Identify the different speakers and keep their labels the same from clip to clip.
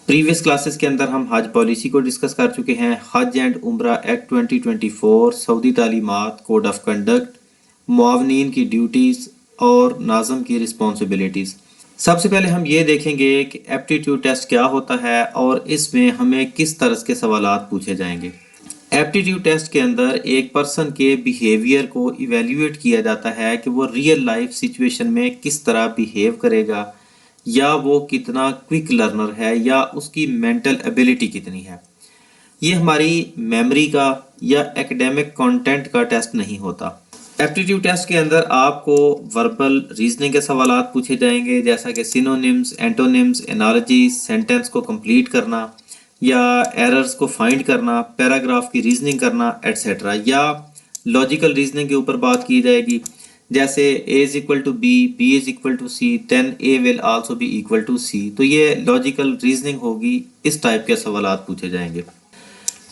Speaker 1: Previous classes के अंदर हम हज पॉलिसी को डिस्कस कर चुके हैं। Hajj and Umrah Act 2024, Saudi तालीमात, कोड ऑफ कंडक्ट, मुआवनीन की ड्यूटीज़ और नाज़म की रिस्पॉन्सिबिलिटीज़। सबसे पहले हम ये देखेंगे कि एप्टीट्यूड टेस्ट क्या होता है और इसमें हमें किस तरह के सवालात पूछे जाएंगे। एप्टीट्यूड टेस्ट के अंदर एक पर्सन के बिहेवियर को इवेल्यूएट किया जाता है कि वो रियल लाइफ सिचुएशन में किस तरह बिहेव करेगा, या वो कितना क्विक लर्नर है, या उसकी मेंटल एबिलिटी कितनी है। ये हमारी मेमोरी का या एकेडमिक कंटेंट का टेस्ट नहीं होता। एप्टीट्यूड टेस्ट के अंदर आपको वर्बल रीजनिंग के सवालात पूछे जाएंगे, जैसा कि सिनोनिम्स, एंटोनिम्स, एनालॉजीज, सेंटेंस को कंप्लीट करना या एरर्स को फाइंड करना, पैराग्राफ की रीजनिंग करना एट्सेट्रा। या लॉजिकल रीजनिंग के ऊपर बात की जाएगी, जैसे a is equal to B, b is equal to C, then a will also be equal to C. तो ये लॉजिकल रीजनिंग होगी, इस टाइप के सवालात पूछे जाएंगे।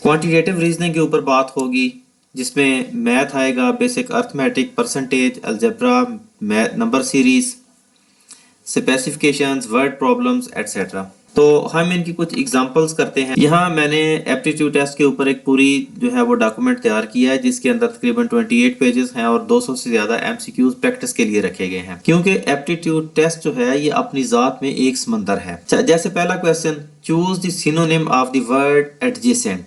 Speaker 1: क्वांटिटेटिव रीजनिंग के ऊपर बात होगी, जिसमें मैथ आएगा, basic arithmetic, percentage, algebra, number series, specifications, word problems etcetera. तो हम इनकी कुछ एग्जांपल्स करते हैं। यहाँ मैंने एप्टीट्यूड टेस्ट के ऊपर एक पूरी जो है वो डॉक्यूमेंट तैयार किया है, जिसके अंदर तकरीबन 28 पेजेस हैं और 200 से ज्यादा एमसीक्यूज प्रैक्टिस के लिए रखे गए हैं, क्योंकि एप्टीट्यूड टेस्ट जो है ये अपनी जात में एक समंदर है। जैसे पहला question, choose the synonym of the word adjacent.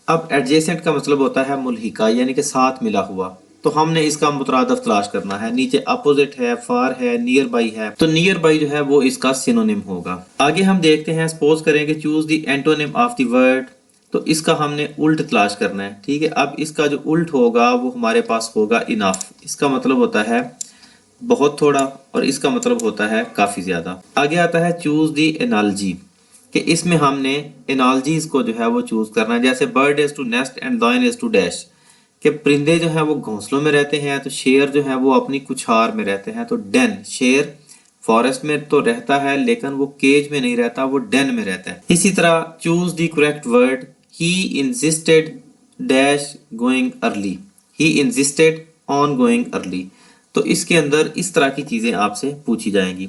Speaker 1: अब एडजेसेंट का मतलब होता है मुल्हिका, यानी कि साथ मिला हुआ। तो हमने इसका मुतरादफ तलाश करना है। नीचे अपोजिट है, फार है, नियर बाई है, तो नियर बाई जो है वो इसका सिनोनिम होगा। आगे हम देखते हैं, सपोज करेंगे choose the antonym of the word, तो इसका हमने उल्ट तलाश करना है। ठीक है, अब इसका जो उल्ट होगा वो हमारे पास होगा इनफ। इसका मतलब होता है बहुत थोड़ा और इसका मतलब होता है काफी ज्यादा। आगे आता है चूज द एनालॉजी, कि इसमें हमने एनालॉजीज को जो है वो चूज करना है। जैसे bird is to nest and lion is to dash, कि परिंदे जो है वो घोंसलों में रहते हैं, तो शेर जो है वो अपनी कुछार में रहते हैं। तो डेन, शेर फॉरेस्ट में तो रहता है लेकिन वो केज में नहीं रहता, वो डेन में रहता है। इसी तरह choose the correct word, he insisted dash going early, he insisted on going early. तो इसके अंदर इस तरह की चीजें आपसे पूछी जाएंगी।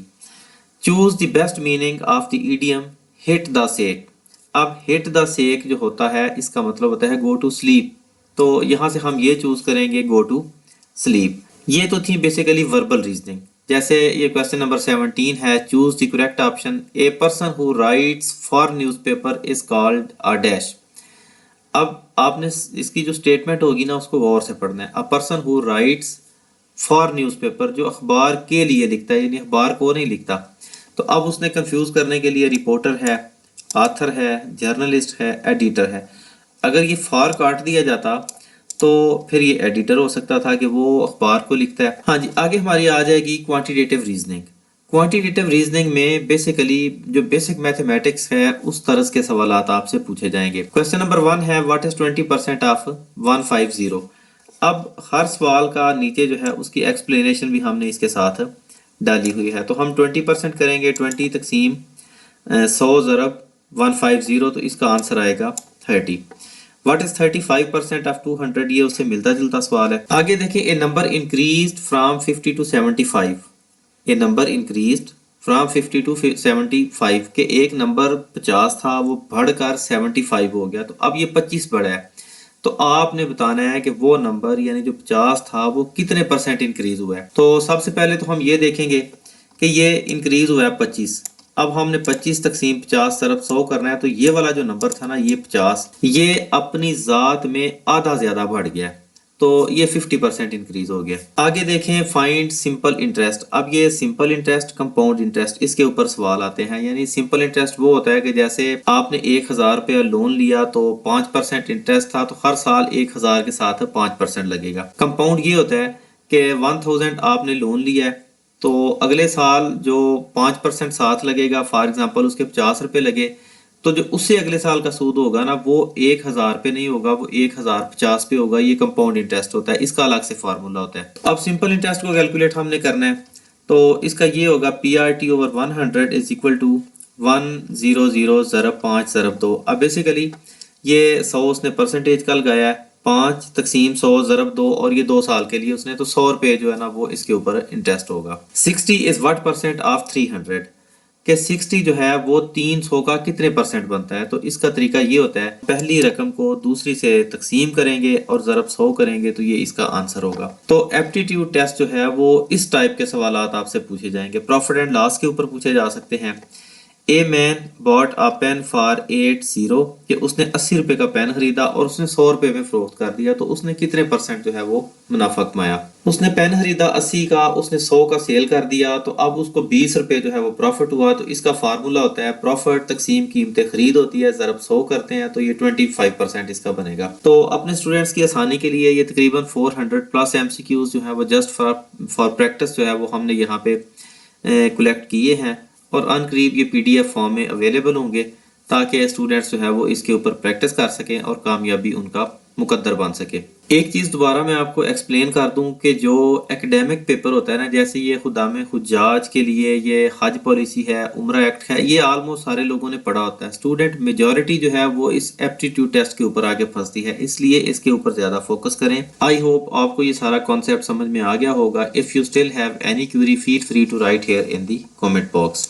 Speaker 1: Choose the best meaning of the idiom hit the sake. अब हिट द सेक जो होता है इसका मतलब होता है गो टू स्लीप, तो यहां से हम ये चूज करेंगे गो टू स्लीप। ये तो थी बेसिकली वर्बल रीजनिंग। जैसे ये क्वेश्चन नंबर 17 है, choose the correct option, a person who rights for newspaper is called a dash. अब आपने इसकी जो स्टेटमेंट होगी ना उसको गौर से पढ़ना है। A person who rights for newspaper, जो अखबार के लिए लिखता है, यानी अखबार को नहीं लिखता। तो अब उसने कंफ्यूज करने के लिए रिपोर्टर है, ऑथर है, जर्नलिस्ट है, एडिटर है। अगर ये फॉर काट दिया जाता तो फिर ये एडिटर हो सकता था कि वो अखबार को लिखता है। हाँ जी, आगे हमारी आ जाएगी क्वांटिटेटिव रीजनिंग। क्वांटिटेटिव रीजनिंग में बेसिकली जो बेसिक मैथमेटिक्स है उस तरह के सवालात आपसे पूछे जाएंगे। क्वेश्चन नंबर 1 है, व्हाट इज 20% ऑफ 150। अब हर सवाल का नीचे जो है उसकी एक्सप्लेनेशन भी हमने इसके साथ डाली हुई है। तो हम 20% करेंगे, 20 तकसीम 100 ज़रब 150, तो इसका आंसर आएगा 30। What is 35% of 200? ये उससे मिलता जुलता सवाल है। आगे देखिए, a number increased from 50 to 75। A number increased from 50 to 75, के एक नंबर 50 था वो बढ़कर 75 हो गया। तो अब ये 25 बढ़ा है, तो आपने बताना है कि वो नंबर यानी जो 50 था वो कितने परसेंट इंक्रीज हुआ है। तो सबसे पहले तो हम ये देखेंगे कि ये इंक्रीज हुआ है 25। अब हमने 25 तकसीम 50 तरफ 100 करना है, तो ये वाला जो नंबर था ना ये 50, ये अपनी जात में आधा ज्यादा बढ़ गया, तो ये 50% इंक्रीज हो गया। आगे देखें, फाइंड सिंपल इंटरेस्ट। अब ये सिंपल इंटरेस्ट, कंपाउंड इंटरेस्ट, इसके ऊपर सवाल आते हैं। यानी सिंपल इंटरेस्ट वो होता है कि जैसे आपने 1000 रुपया लोन लिया तो 5% इंटरेस्ट था, तो हर साल 1000 के साथ 5% लगेगा। कंपाउंड ये होता है कि 1000 आपने लोन लिया है, तो अगले साल जो 5% साथ लगेगा, फॉर एग्जांपल उसके 50 रुपए लगे, तो जो उससे अगले साल का सूद होगा ना वो 1000 पे नहीं होगा, वो 1050 पे होगा। ये कंपाउंड इंटरेस्ट होता है, इसका अलग से फार्मूला होता है। अब सिंपल इंटरेस्ट को कैलकुलेट हमने करना है, तो इसका ये होगा PRT over 100 is equal to 100 ज़रब 5 ज़रब 2। अब बेसिकली ये 100 उसने परसेंटेज का लगाया है, 5 तकसीम 100 ज़रब 2, और ये 2 साल के लिए उसने, तो 100 रुपए जो है ना वो इसके ऊपर इंटरेस्ट होगा। 60 इज व्हाट परसेंट ऑफ 300। कि 60 जो है वो 300 का कितने परसेंट बनता है। तो इसका तरीका ये होता है, पहली रकम को दूसरी से तकसीम करेंगे और ज़रब 100 करेंगे तो ये इसका आंसर होगा। तो एप्टीट्यूड टेस्ट जो है वो इस टाइप के सवालात आपसे पूछे जाएंगे। प्रॉफिट एंड लॉस के ऊपर पूछे जा सकते हैं। A man bought a pen for 80 कि उसने 80 रुपए का पेन खरीदा और उसने 100 रुपए में फरोख्त कर दिया, तो उसने कितने परसेंट जो है वो मुनाफा कमाया। उसने पेन खरीदा 80 का, उसने 100 का सेल कर दिया, तो अब उसको 20 रुपए जो है वो प्रॉफिट हुआ। तो इसका फार्मूला होता है प्रॉफिट तकसीम कीमत खरीद होती है, ज़रब 100 करते हैं, तो ये 25% इसका बनेगा। तो अपने स्टूडेंट्स की आसानी के लिए ये तकरीबन 400 प्लस MCQs जो है वो जस्ट फॉर प्रैक्टिस जो है वो हमने यहाँ पे कलेक्ट किए हैं और अनकरीब ये PDF फॉर्म में अवेलेबल होंगे ताकि स्टूडेंट्स जो है वो इसके ऊपर प्रैक्टिस कर सकें और कामयाबी उनका मुकद्दर बन सके। एक चीज़ दोबारा मैं आपको एक्सप्लेन कर दूं कि जो एकेडमिक पेपर होता है ना, जैसे ये खुदाम हुज्जाज के लिए ये हज पॉलिसी है, उम्रा एक्ट है, ये ऑलमोस्ट सारे लोगों ने पढ़ा होता है। स्टूडेंट मेजॉरिटी जो है वो इस एप्टीट्यूड टेस्ट के ऊपर आगे फंसती है, इसलिए इसके ऊपर ज़्यादा फोकस करें। आई होप आपको ये सारा कॉन्सेप्ट समझ में आ गया होगा। If you still have any query feel free to write here in the comment box.